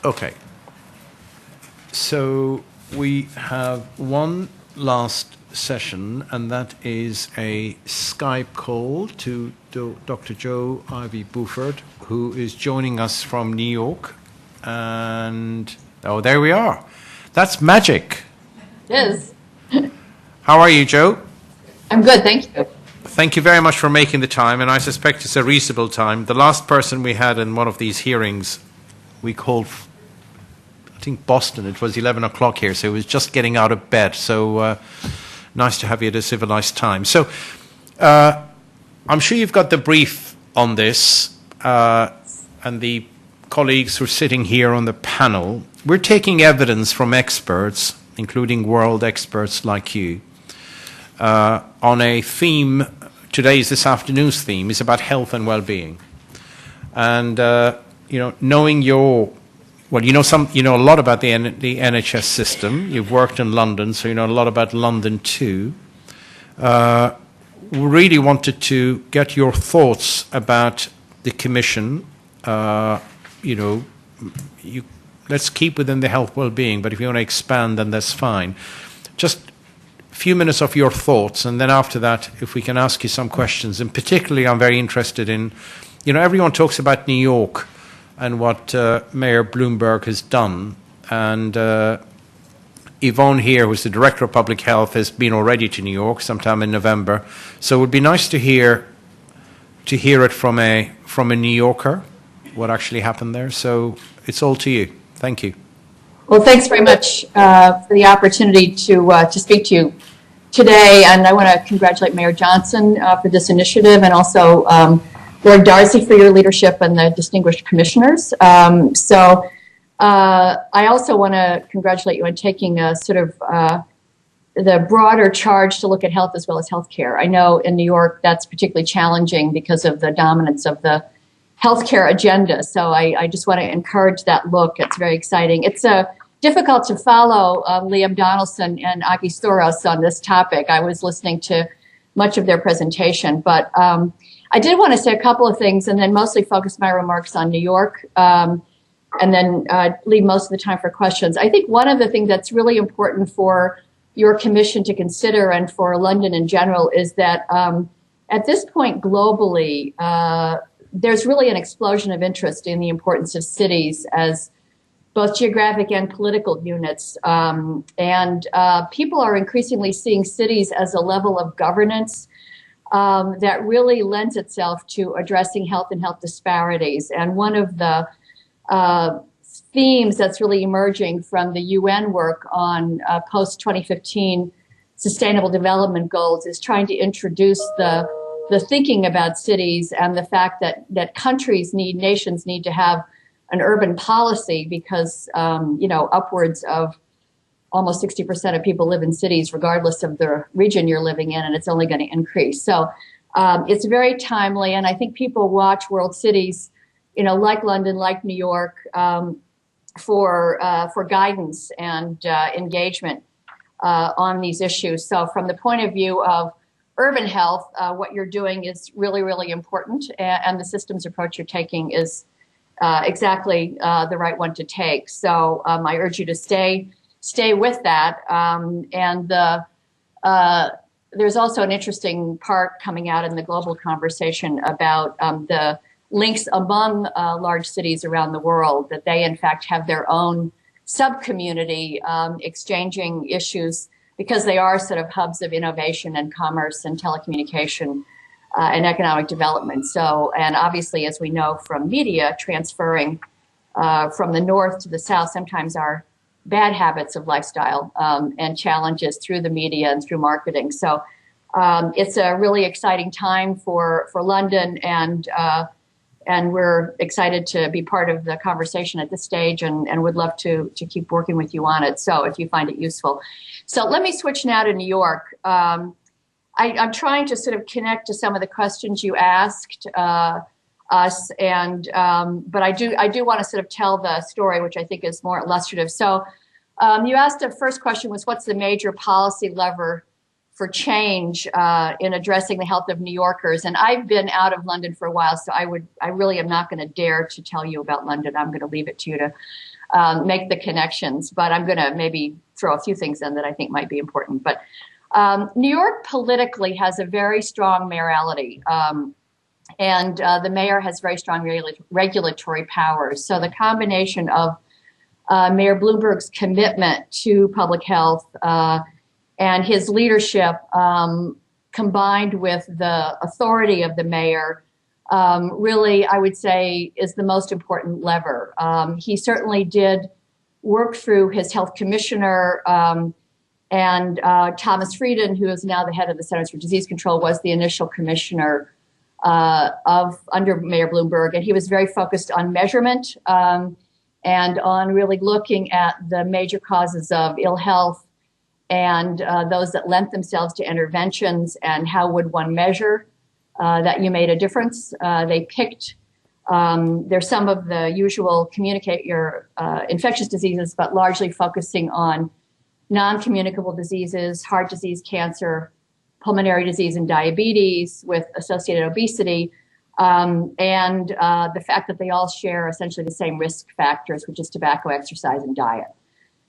Okay. So we have one last session, and that is a Skype call to Dr. Joe Ivey Boufford, who is joining us from New York. And, oh, there we are. That's magic. It is. How are you, Joe? I'm good, thank you. Thank you very much for making the time, and I suspect it's a reasonable time. The last person we had in one of these hearings, we called, I think, Boston. It was 11 o'clock here, so it was just getting out of bed. So nice to have you at a civilized time. So I'm sure you've got the brief on this, and the colleagues who are sitting here on the panel. We're taking evidence from experts, including world experts like you, on a theme. This afternoon's theme is about health and well-being. And knowing you know a lot about the NHS system. You've worked in London, so you know a lot about London too. We really wanted to get your thoughts about the Commission. Let's keep within the health well-being, but if you want to expand, then that's fine. Just a few minutes of your thoughts, and then after that, if we can ask you some questions. And particularly, I'm very interested in, everyone talks about New York and what Mayor Bloomberg has done. And Yvonne here, who's the Director of Public Health, has been already to New York sometime in November. So it would be nice to hear it from a New Yorker, what actually happened there. So it's all to you. Thank you. Well, thanks very much for the opportunity to speak to you today. And I want to congratulate Mayor Johnson for this initiative, and also Lord Darzi for your leadership and the distinguished commissioners. I also want to congratulate you on taking the broader charge to look at health as well as healthcare. I know in New York that's particularly challenging because of the dominance of the healthcare agenda. So I just want to encourage that look. It's very exciting. It's difficult to follow Liam Donaldson and Ivey Boufford on this topic. I was listening to much of their presentation, but I did want to say a couple of things and then mostly focus my remarks on New York, and then leave most of the time for questions. I think one of the things that's really important for your commission to consider, and for London in general, is that at this point globally, there's really an explosion of interest in the importance of cities as both geographic and political units. People are increasingly seeing cities as a level of governance that really lends itself to addressing health and health disparities. And one of the themes that's really emerging from the UN work on post-2015 Sustainable Development Goals is trying to introduce the thinking about cities and the fact that nations need to have an urban policy, because upwards of almost 60% of people live in cities regardless of the region you're living in, and it's only going to increase. So it's very timely, and I think people watch world cities, like London, like New York, for guidance and engagement on these issues. So from the point of view of urban health, what you're doing is really, really important, and the systems approach you're taking is exactly the right one to take. So I urge you to stay with that. There's also an interesting part coming out in the global conversation about the links among large cities around the world, that they in fact have their own sub-community exchanging issues, because they are sort of hubs of innovation and commerce and telecommunication and economic development. So, and obviously, as we know from media, transferring from the north to the south sometimes are bad habits of lifestyle and challenges through the media and through marketing. So it's a really exciting time for London, and we're excited to be part of the conversation at this stage, and would love to keep working with you on it, so if you find it useful. So let me switch now to New York. I'm trying to sort of connect to some of the questions you asked us, but I do want to sort of tell the story, which I think is more illustrative. So you asked, the first question was, what's the major policy lever for change in addressing the health of New Yorkers? And I've been out of London for a while, so I really am not going to dare to tell you about London. I'm going to leave it to you to make the connections. But I'm going to maybe throw a few things in that I think might be important. But New York politically has a very strong mayoralty. And the mayor has very strong regulatory powers. So the combination of Mayor Bloomberg's commitment to public health and his leadership, combined with the authority of the mayor, really, I would say, is the most important lever. He certainly did work through his health commissioner, and Thomas Frieden, who is now the head of the Centers for Disease Control, was the initial commissioner under Mayor Bloomberg, and he was very focused on measurement and on really looking at the major causes of ill health and those that lent themselves to interventions, and how would one measure that you made a difference. They picked, there's some of the usual communicate your infectious diseases, but largely focusing on non-communicable diseases, heart disease, cancer, pulmonary disease, and diabetes with associated obesity, and the fact that they all share essentially the same risk factors, which is tobacco, exercise, and diet.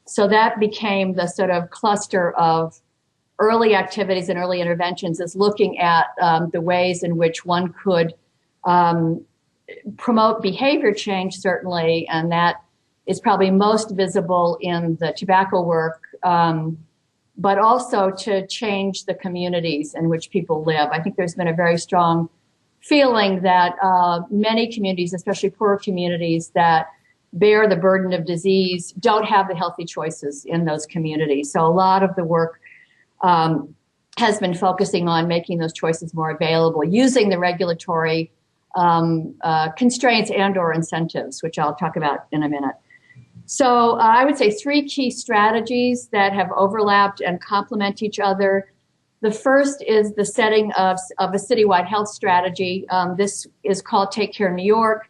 So that became the sort of cluster of early activities and early interventions, is looking at the ways in which one could promote behavior change, certainly, and that is probably most visible in the tobacco work, but also to change the communities in which people live. I think there's been a very strong feeling that many communities, especially poorer communities that bear the burden of disease, don't have the healthy choices in those communities. So a lot of the work has been focusing on making those choices more available, using the regulatory constraints and or incentives, which I'll talk about in a minute. So I would say three key strategies that have overlapped and complement each other. The first is the setting of a citywide health strategy. This is called Take Care New York.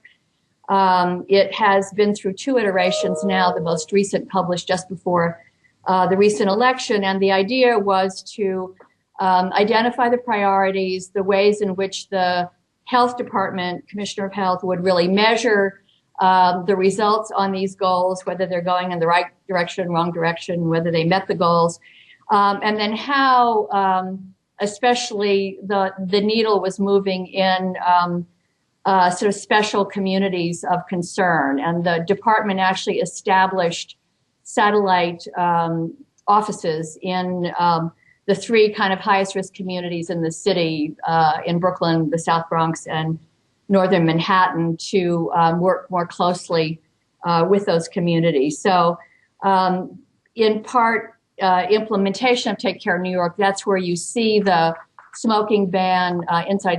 It has been through two iterations now, the most recent published just before the recent election. And the idea was to identify the priorities, the ways in which the health department, Commissioner of Health, would really measure the results on these goals, whether they're going in the right direction, wrong direction, whether they met the goals, and then how especially the needle was moving in sort of special communities of concern. And the department actually established satellite offices in the three kind of highest risk communities in the city, in Brooklyn, the South Bronx, and Northern Manhattan, to work more closely with those communities. So in part, implementation of Take Care New York, that's where you see the smoking ban,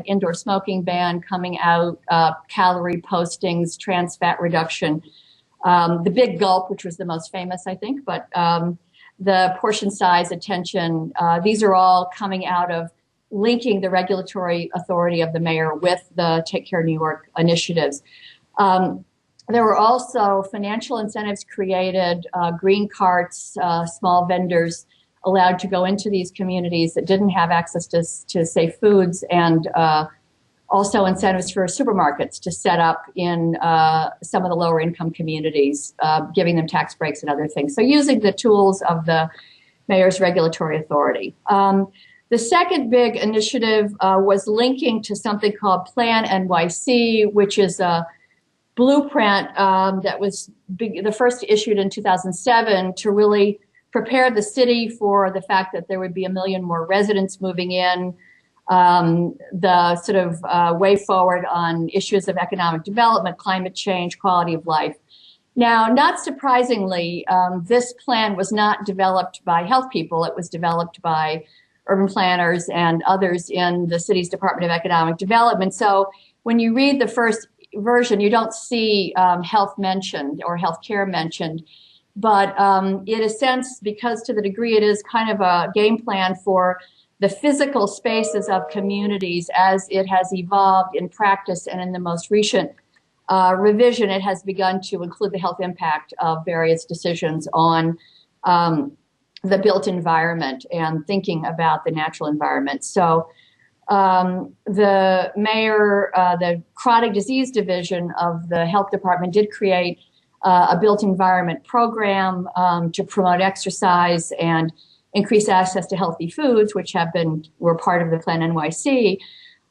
indoor smoking ban coming out, calorie postings, trans fat reduction, the big gulp, which was the most famous, I think, but the portion size, attention, these are all coming out of linking the regulatory authority of the mayor with the Take Care New York initiatives. There were also financial incentives created, green carts, small vendors allowed to go into these communities that didn't have access to safe foods, and also incentives for supermarkets to set up in some of the lower income communities, giving them tax breaks and other things. So using the tools of the mayor's regulatory authority. The second big initiative was linking to something called Plan NYC, which is a blueprint that was the first issued in 2007 to really prepare the city for the fact that there would be 1 million more residents moving in, the sort of way forward on issues of economic development, climate change, quality of life. Now, not surprisingly, this plan was not developed by health people. It was developed by urban planners and others in the city's Department of Economic Development. So when you read the first version, you don't see health mentioned or healthcare mentioned. But in a sense, because to the degree it is kind of a game plan for the physical spaces of communities as it has evolved in practice, and in the most recent revision, it has begun to include the health impact of various decisions on the built environment and thinking about the natural environment. So the mayor, the chronic disease division of the health department did create a built environment program to promote exercise and increase access to healthy foods, which were part of the Plan NYC.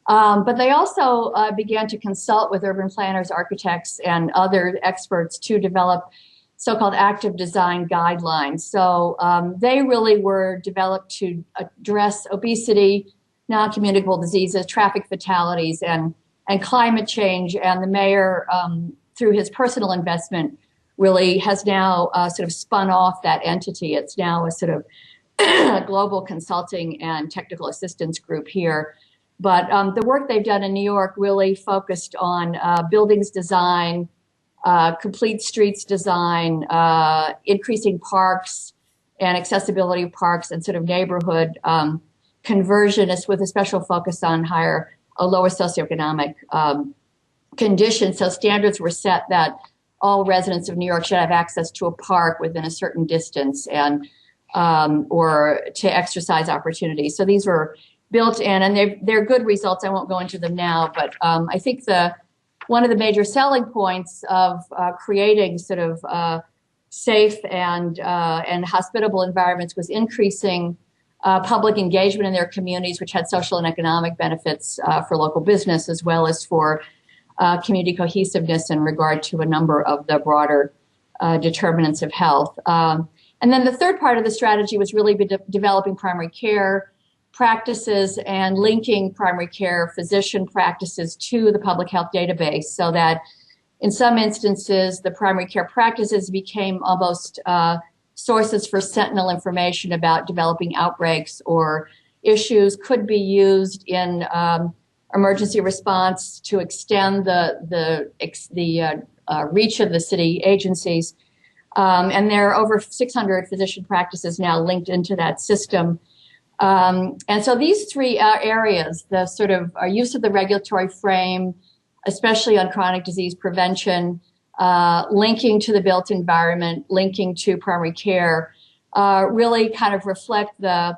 But they also began to consult with urban planners, architects, and other experts to develop so-called active design guidelines. So they really were developed to address obesity, non-communicable diseases, traffic fatalities, and climate change. And the mayor, through his personal investment, really has now sort of spun off that entity. It's now a sort of global consulting and technical assistance group here. But the work they've done in New York really focused on buildings design, complete streets design, increasing parks and accessibility of parks, and sort of neighborhood conversionist with a special focus on lower socioeconomic conditions. So standards were set that all residents of New York should have access to a park within a certain distance and or to exercise opportunities. So these were built in, and they're good results. I won't go into them now, but I think one of the major selling points of creating sort of safe and hospitable environments was increasing public engagement in their communities, which had social and economic benefits for local business, as well as for community cohesiveness in regard to a number of the broader determinants of health. And then the third part of the strategy was really developing primary care practices and linking primary care physician practices to the public health database, so that in some instances, the primary care practices became almost sources for sentinel information about developing outbreaks or issues, could be used in emergency response to extend the reach of the city agencies. And there are over 600 physician practices now linked into that system. And so these three areas, the sort of use of the regulatory frame, especially on chronic disease prevention, linking to the built environment, linking to primary care, really kind of reflect the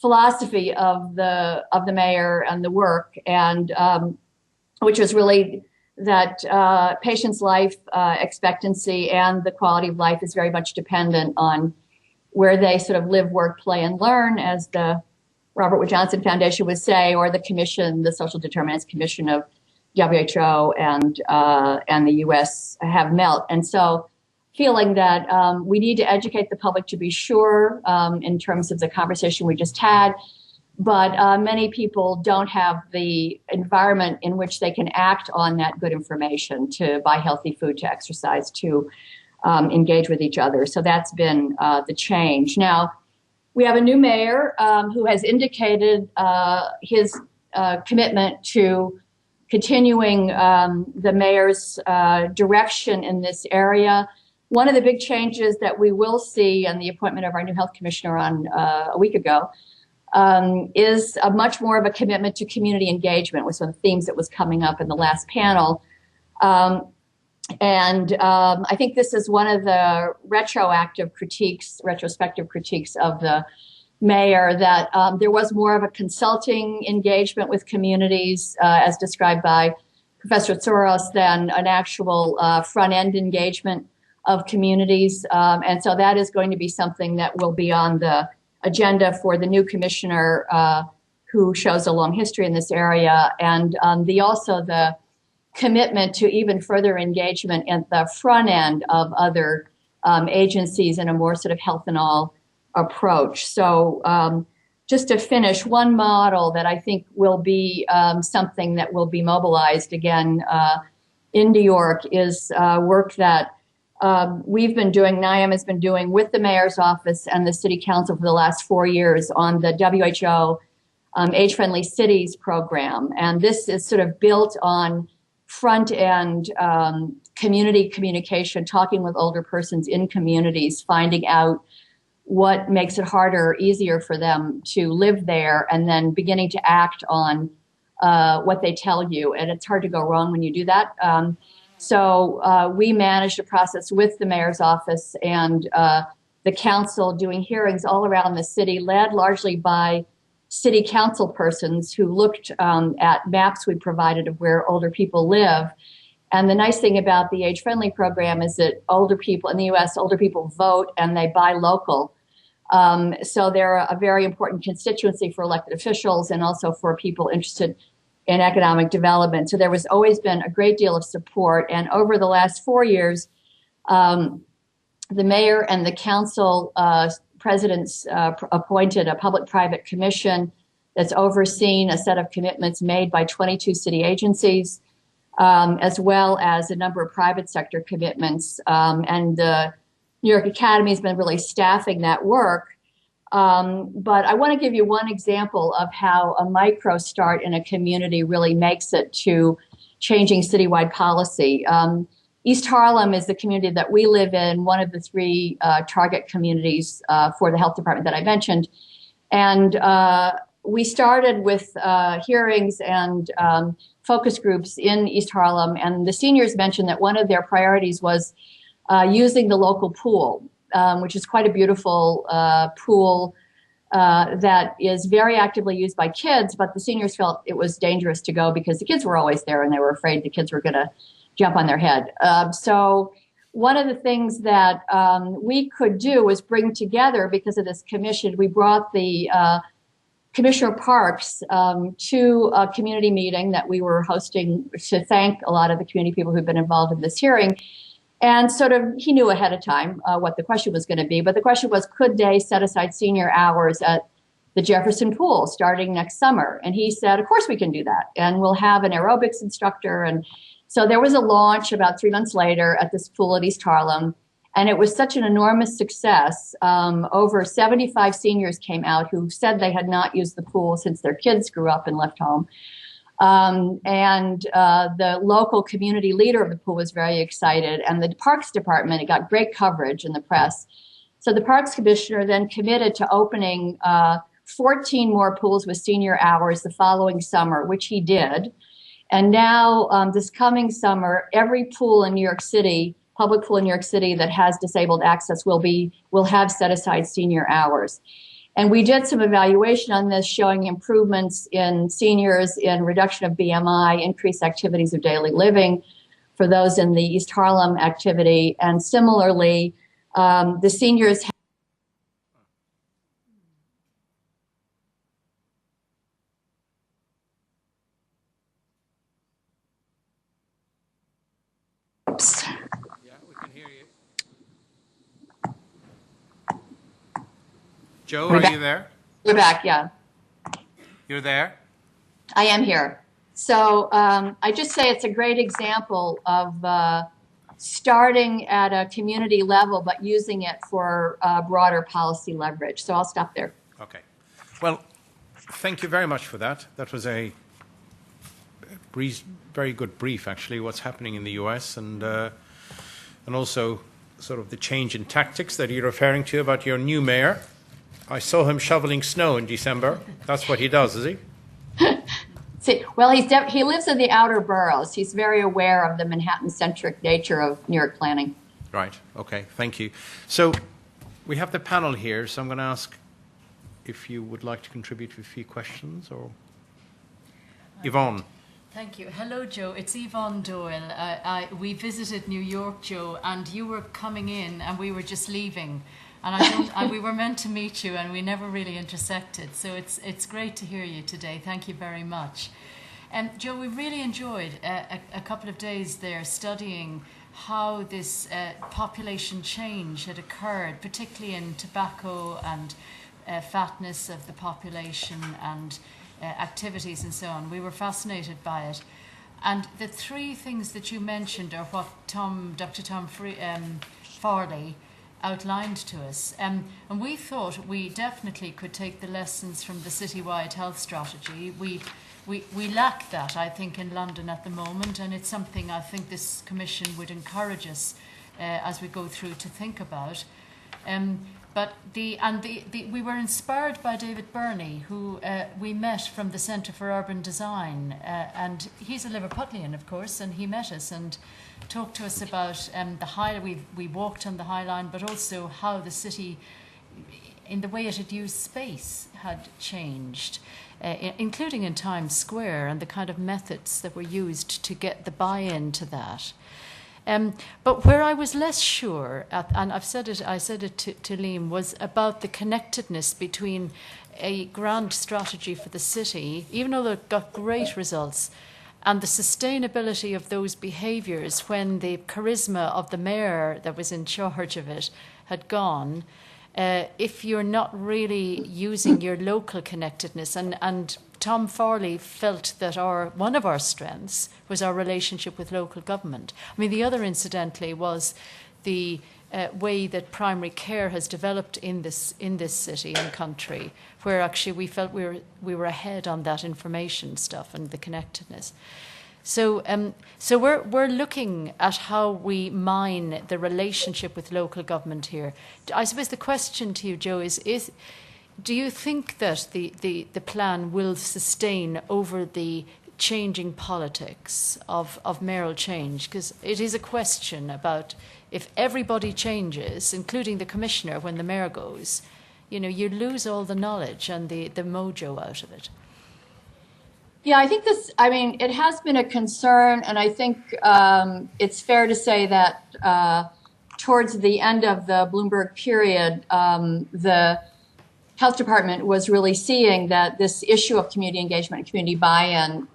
philosophy of the mayor and the work, and which was really that patients' life expectancy and the quality of life is very much dependent on where they sort of live, work, play, and learn, as the Robert Wood Johnson Foundation would say, or the commission, the Social Determinants Commission of WHO and the U.S. have met. And so feeling that we need to educate the public, to be sure, in terms of the conversation we just had, but many people don't have the environment in which they can act on that good information, to buy healthy food, to exercise, to engage with each other. So that's been the change. Now, we have a new mayor who has indicated his commitment to continuing the mayor's direction in this area. One of the big changes that we will see in the appointment of our new health commissioner on a week ago is a much more of a commitment to community engagement, with some of the themes that was coming up in the last panel. And I think this is one of the retrospective critiques of the mayor, that there was more of a consulting engagement with communities, as described by Professor Soros, than an actual front-end engagement of communities. And so that is going to be something that will be on the agenda for the new commissioner, who shows a long history in this area, and also the commitment to even further engagement at the front end of other agencies in a more sort of health and all approach. So just to finish, one model that I think will be something that will be mobilized again in New York is work that we've been doing, NIAM has been doing with the mayor's office and the city council for the last 4 years on the WHO Age-Friendly Cities program. And this is sort of built on front-end community communication, talking with older persons in communities, finding out what makes it harder or easier for them to live there, and then beginning to act on what they tell you. And it's hard to go wrong when you do that. So we managed a process with the mayor's office and the council, doing hearings all around the city, led largely by city council persons who looked at maps we provided of where older people live, And the nice thing about the age-friendly program is that older people in the U.S., older people vote and they buy local. So they're a very important constituency for elected officials and also for people interested in economic development. So there was always been a great deal of support. And over the last 4 years, the mayor and the council presidents appointed a public-private commission that's overseen a set of commitments made by 22 city agencies, as well as a number of private sector commitments. And the New York Academy has been really staffing that work. But I want to give you one example of how a micro start in a community really makes it to changing citywide policy. East Harlem is the community that we live in, one of the 3 target communities for the health department that I mentioned. And we started with hearings and focus groups in East Harlem, and the seniors mentioned that one of their priorities was using the local pool, which is quite a beautiful pool that is very actively used by kids, but the seniors felt it was dangerous to go because the kids were always there and they were afraid the kids were going to jump on their head. So one of the things that we could do was bring together, because of this commission, we brought the Commissioner Parks to a community meeting that we were hosting to thank a lot of the community people who've been involved in this hearing. And sort of, he knew ahead of time what the question was going to be, but the question was, could they set aside senior hours at the Jefferson Pool starting next summer? And he said, of course we can do that. And we'll have an aerobics instructor. And so there was a launch about 3 months later at this pool at East Harlem. And it was such an enormous success. Over 75 seniors came out who said they had not used the pool since their kids grew up and left home. The local community leader of the pool was very excited. And the Parks Department, it got great coverage in the press. So the Parks Commissioner then committed to opening 14 more pools with senior hours the following summer, which he did. And now this coming summer, every pool in New York City, public pool in New York City that has disabled access will have set aside senior hours. And we did some evaluation on this, showing improvements in seniors in reduction of BMI, increased activities of daily living for those in the East Harlem activity. And similarly, the seniors Yeah, we can hear you. Joe, are you there? We're back, yeah. You're there? I am here. So I just say it's a great example of starting at a community level, but using it for broader policy leverage. So I'll stop there. Okay. Well, thank you very much for that. That was a very good brief, actually, what's happening in the US and also sort of the change in tactics that you're referring to about your new mayor. I saw him shoveling snow in December. That's what he does, is he? See, well, he lives in the outer boroughs. He's very aware of the Manhattan-centric nature of New York planning. Right. Okay. Thank you. So we have the panel here, so I'm going to ask if you would like to contribute with a few questions, or Yvonne. Thank you. Hello, Joe. It's Yvonne Doyle. We visited New York, Joe, and you were coming in, and we were just leaving. And we were meant to meet you, and we never really intersected. So it's great to hear you today. Thank you very much. And Joe, we really enjoyed a couple of days there studying how this population change had occurred, particularly in tobacco and fatness of the population and activities and so on. We were fascinated by it. And the 3 things that you mentioned are what Dr. Tom Farley outlined to us. And we thought we definitely could take the lessons from the citywide health strategy. We lack that, I think, in London at the moment, and it's something I think this commission would encourage us as we go through to think about. But we were inspired by David Burney, who we met from the Centre for Urban Design, and he's a Liverpudlian, of course, and he met us and talked to us about the High. We walked on the High Line, but also how the city in the way it had used space had changed, including in Times Square, and the kind of methods that were used to get the buy-in to that. But where I was less sure, and I said it to Liam, was about the connectedness between a grand strategy for the city, even though it got great results, and the sustainability of those behaviours when the charisma of the mayor that was in charge of it had gone, if you're not really using your local connectedness. And Tom Farley felt that one of our strengths was our relationship with local government. I mean, the other, incidentally, was the way that primary care has developed in this city and country, where actually we felt we were ahead on that information stuff and the connectedness. So we're looking at how we mine the relationship with local government here. I suppose the question to you, Joe, is do you think that the plan will sustain over the changing politics of mayoral change? Because it is a question about if everybody changes, including the commissioner, when the mayor goes, you lose all the knowledge and the mojo out of it. Yeah, I think it has been a concern, and I think it's fair to say that towards the end of the Bloomberg period, the health department was really seeing that this issue of community engagement and community buy-in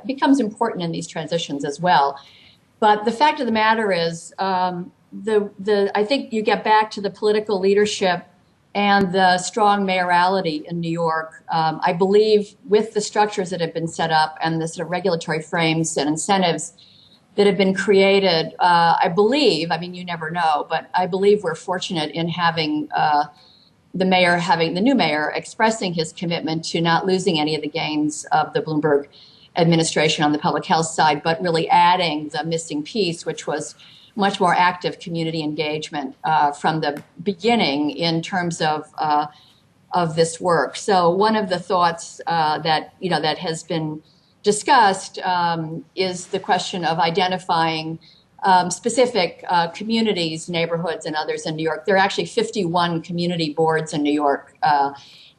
becomes important in these transitions as well. But the fact of the matter is, I think you get back to the political leadership and the strong mayorality in New York. I believe with the structures that have been set up and the sort of regulatory frames and incentives that have been created, I believe, you never know, but I believe we're fortunate in having the new mayor expressing his commitment to not losing any of the gains of the Bloomberg administration on the public health side, but really adding the missing piece, which was much more active community engagement from the beginning in terms of this work. So one of the thoughts that has been discussed is the question of identifying specific communities, neighborhoods, and others in New York. There are actually 51 community boards in New York,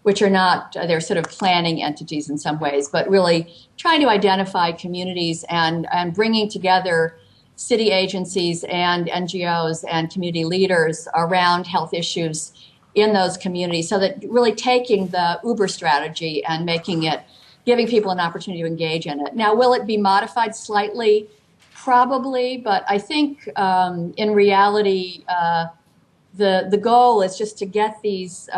which are not, they're sort of planning entities in some ways, but really trying to identify communities and bringing together city agencies and NGOs and community leaders around health issues in those communities, so that really taking the Uber strategy and giving people an opportunity to engage in it. Now, will it be modified slightly? Probably, but I think in reality, the goal is just to get these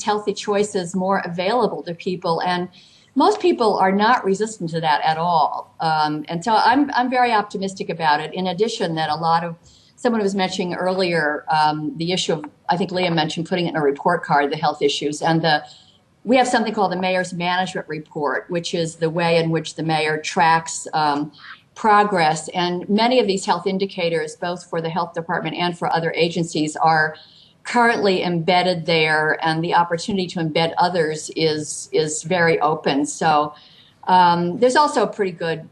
healthy choices more available to people, and most people are not resistant to that at all. And so I'm very optimistic about it. In addition, that someone was mentioning earlier the issue of, I think Liam mentioned, putting it in a report card, the health issues, and we have something called the Mayor's Management Report, which is the way in which the mayor tracks progress. And many of these health indicators, both for the health department and for other agencies, are currently embedded there, and the opportunity to embed others is very open. So there's also a pretty good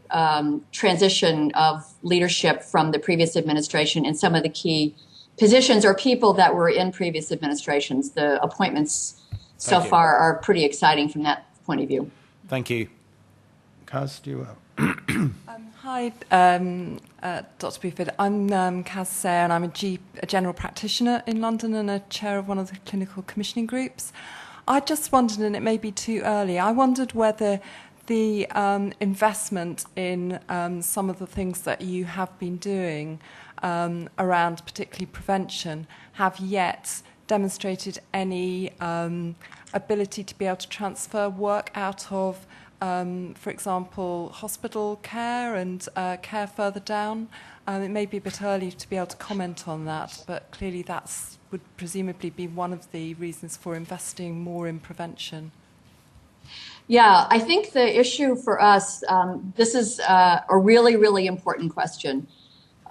transition of leadership from the previous administration in some of the key positions or people that were in previous administrations. The appointments so far are pretty exciting from that point of view. Thank you. Kaz, do you... Hi, Dr. Boufford. I'm Kaz Sayre, and I'm a general practitioner in London and a chair of one of the clinical commissioning groups. I just wondered, and it may be too early, I wondered whether the investment in some of the things that you have been doing around particularly prevention have yet demonstrated any ability to be able to transfer work out of for example, hospital care and care further down. It may be a bit early to be able to comment on that, but clearly that would presumably be one of the reasons for investing more in prevention. Yeah, I think the issue for us, this is a really, really important question.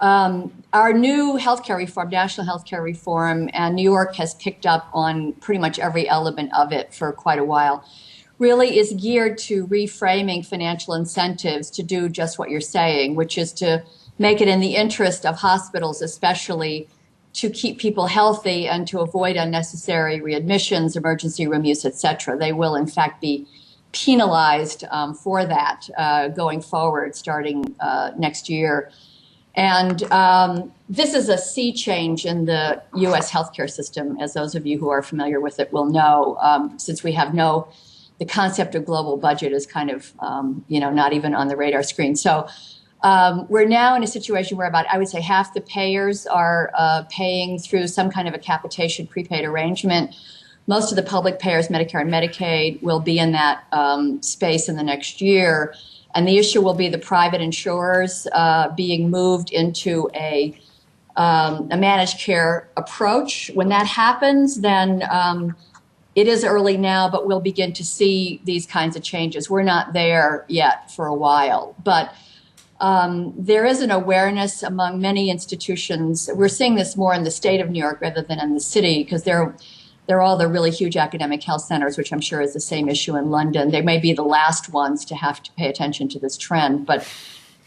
Our new healthcare reform, national healthcare reform, and New York has picked up on pretty much every element of it for quite a while, really is geared to reframing financial incentives to do just what you're saying, which is to make it in the interest of hospitals especially to keep people healthy and to avoid unnecessary readmissions, emergency room use, et cetera. They will, in fact, be penalized for that going forward, starting next year. And this is a sea change in the U.S. healthcare system, as those of you who are familiar with it will know, since we have the concept of global budget is kind of, not even on the radar screen. So we're now in a situation where I would say half the payers are paying through some kind of a capitation prepaid arrangement. Most of the public payers, Medicare and Medicaid, will be in that space in the next year. And the issue will be the private insurers being moved into a managed care approach. When that happens, then it is early now, but we'll begin to see these kinds of changes. We're not there yet for a while, but there is an awareness among many institutions. We're seeing this more in the state of New York rather than in the city, because they're all the really huge academic health centers, which I'm sure is the same issue in London. They may be the last ones to have to pay attention to this trend, but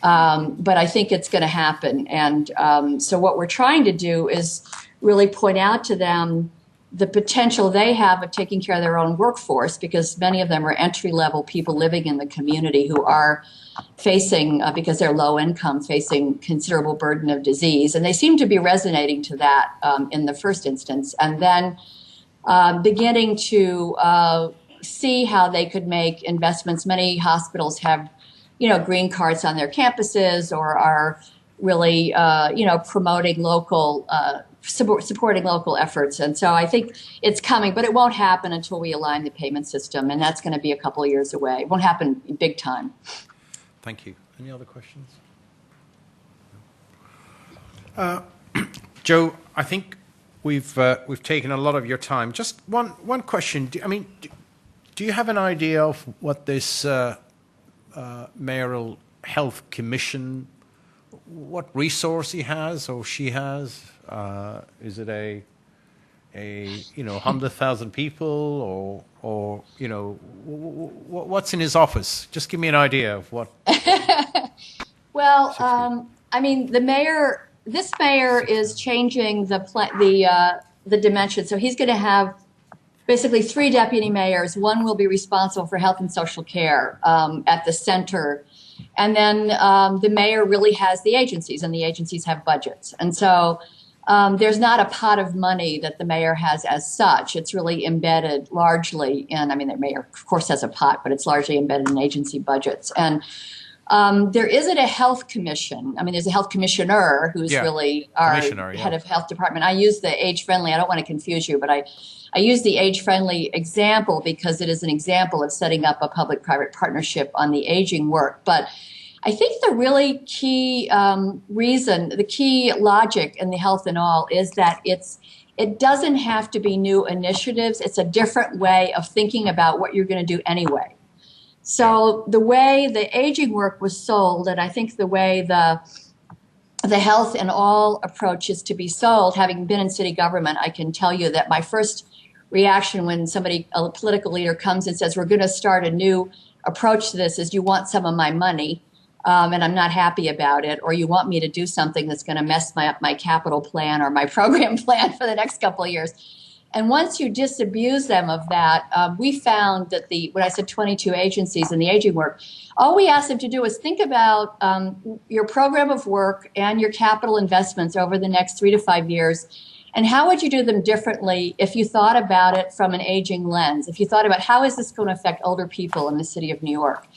I think it's going to happen. And so what we're trying to do is really point out to them the potential they have of taking care of their own workforce, because many of them are entry-level people living in the community who are facing, because they're low income, facing considerable burden of disease. And they seem to be resonating to that in the first instance. And then beginning to see how they could make investments. Many hospitals have, green cards on their campuses, or are really, promoting local, supporting local efforts. And so I think it's coming, but it won't happen until we align the payment system, and that's going to be a couple of years away. It won't happen big time. Thank you. Any other questions? Joe, I think we've taken a lot of your time. Just one question. Do you have an idea of what this mayoral health commission, what resource he has or she has? Is it a 100,000 people, or what's in his office? Just give me an idea of what. Well, the mayor. This mayor is changing the dimension. So he's going to have basically 3 deputy mayors. One will be responsible for health and social care at the center. And then the mayor really has the agencies, and the agencies have budgets. And so there's not a pot of money that the mayor has as such. It's really embedded largely in, the mayor, of course, has a pot, but it's largely embedded in agency budgets. And there isn't a health commission. There's a health commissioner who's really our head of health department. I use the age-friendly. I don't want to confuse you, but I use the age-friendly example because it is an example of setting up a public-private partnership on the aging work. But I think the really key reason, the key logic in the health and all is that it doesn't have to be new initiatives. It's a different way of thinking about what you're going to do anyway. So the way the aging work was sold, and I think the way the health and all approach is to be sold, having been in city government, I can tell you that my first reaction when a political leader comes and says, we're going to start a new approach to this, is you want some of my money, and I'm not happy about it, or you want me to do something that's going to mess up my capital plan or my program plan for the next couple of years. And once you disabuse them of that, we found that when I said 22 agencies in the aging work, all we asked them to do is think about your program of work and your capital investments over the next 3 to 5 years, and how would you do them differently if you thought about it from an aging lens, if you thought about how is this going to affect older people in the city of New York.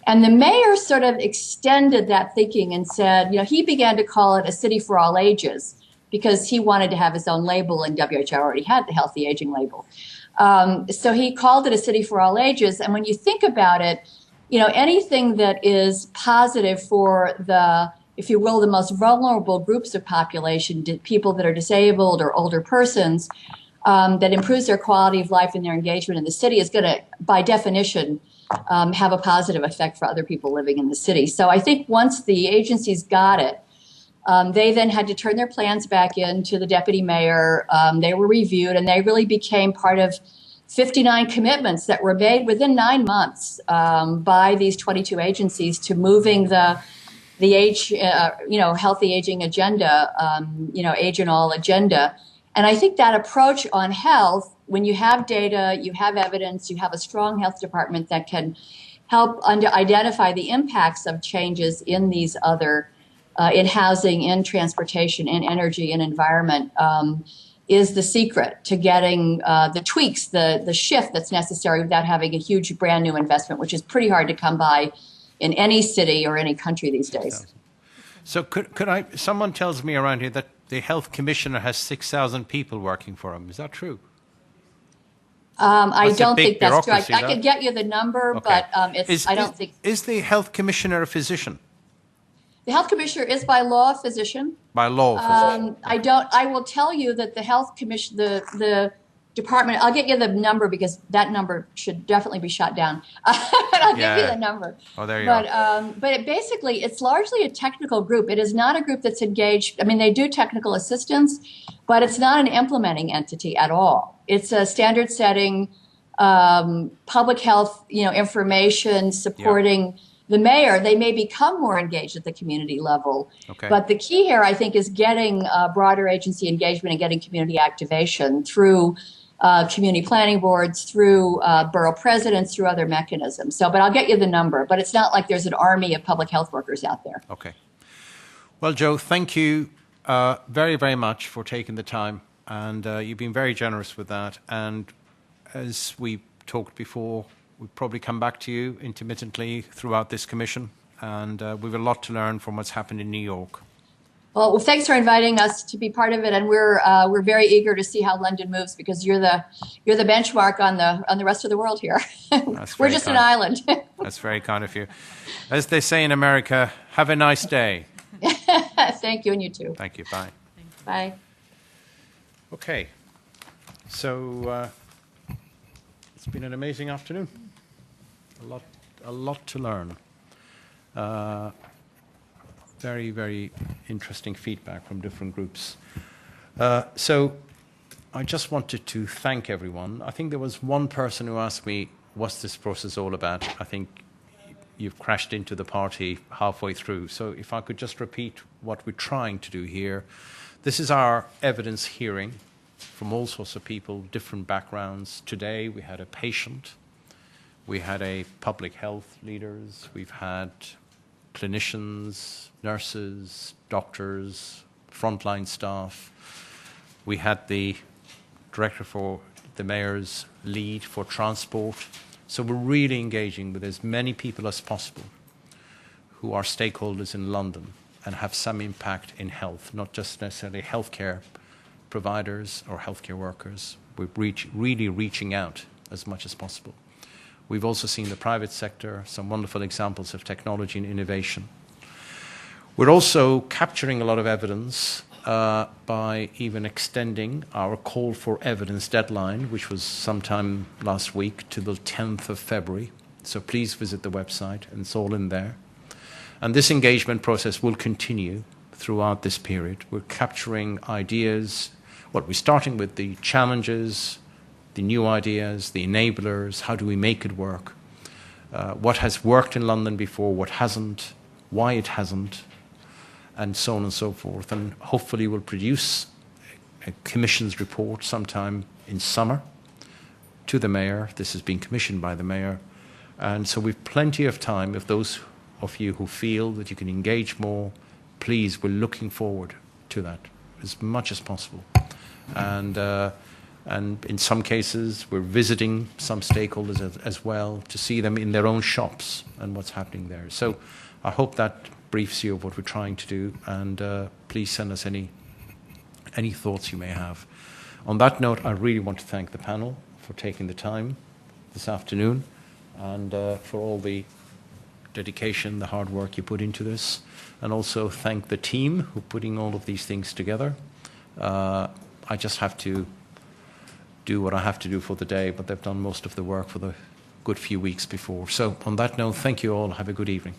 And the mayor sort of extended that thinking and said, he began to call it a city for all ages, because he wanted to have his own label, and WHO already had the healthy aging label. So he called it a city for all ages. And when you think about it, anything that is positive for the, if you will, the most vulnerable groups of population, people that are disabled or older persons, that improves their quality of life and their engagement in the city, is going to, by definition, have a positive effect for other people living in the city. So I think once the agencies got it, they then had to turn their plans back in to the deputy mayor. They were reviewed, and they really became part of 59 commitments that were made within 9 months by these 22 agencies to moving the the healthy aging agenda, age and all agenda. And I think that approach on health, when you have data, you have evidence, you have a strong health department that can help identify the impacts of changes in these other, in housing, in transportation, in energy, in environment, is the secret to getting the tweaks, the shift that's necessary without having a huge brand new investment, which is pretty hard to come by in any city or any country these days. So could I, someone tells me around here that the health commissioner has 6,000 people working for him. Is that true? I don't think that's true. I could get you the number, okay. But I don't think. Is the health commissioner a physician? The health commissioner is by law a physician. By law, physician. I will tell you that the health commission, the department. I'll get you the number because that number should definitely be shot down. I'll give you the number. Oh, there you are. But basically, it's largely a technical group. It is not a group that's engaged. I mean, they do technical assistance, but it's not an implementing entity at all. It's a standard setting, public health, information supporting the mayor. They may become more engaged at the community level. Okay. But the key here, I think, is getting broader agency engagement and getting community activation through community planning boards, through borough presidents, through other mechanisms. But I'll get you the number. But it's not like there's an army of public health workers out there. Okay. Well, Joe, thank you very, very much for taking the time. And you've been very generous with that. And as we talked before, we'll probably come back to you intermittently throughout this commission. And we have a lot to learn from what's happened in New York. Well, thanks for inviting us to be part of it, and we're very eager to see how London moves because you're the benchmark on the rest of the world here. We're just an island. That's very kind of you. As they say in America, have a nice day. Thank you, and you too. Thank you. Bye. Bye. Okay. So it's been an amazing afternoon. A lot to learn. Very, very interesting feedback from different groups. So I just wanted to thank everyone. I think there was one person who asked me, what's this process all about? I think you've crashed into the party halfway through. So if I could just repeat what we're trying to do here. This is our evidence hearing from all sorts of people, different backgrounds. Today we had a patient. We had a public health leaders. We've had clinicians, nurses, doctors, frontline staff. We had the director for the mayor's lead for transport. So we're really engaging with as many people as possible who are stakeholders in London and have some impact in health, not just necessarily healthcare providers or healthcare workers. We're really reaching out as much as possible. We've also seen the private sector, some wonderful examples of technology and innovation. We're also capturing a lot of evidence by even extending our call for evidence deadline, which was sometime last week, to the 10th of February. So please visit the website, and it's all in there. And this engagement process will continue throughout this period. We're capturing ideas. We're starting with the challenges, the new ideas, the enablers, how do we make it work? What has worked in London before, what hasn't, why it hasn't, and so on and so forth. And hopefully we'll produce a commission's report sometime in summer to the mayor. This has been commissioned by the mayor. And so we've plenty of time. If those of you who feel that you can engage more, please, we're looking forward to that as much as possible. And in some cases, we're visiting some stakeholders as well to see them in their own shops and what's happening there. So I hope that briefs you of what we're trying to do, and please send us any thoughts you may have. On that note, I really want to thank the panel for taking the time this afternoon and for all the dedication, the hard work you put into this, and also thank the team who are putting all of these things together. I just have to do what I have to do for the day, but they've done most of the work for the good few weeks before. So on that note, thank you all. Have a good evening.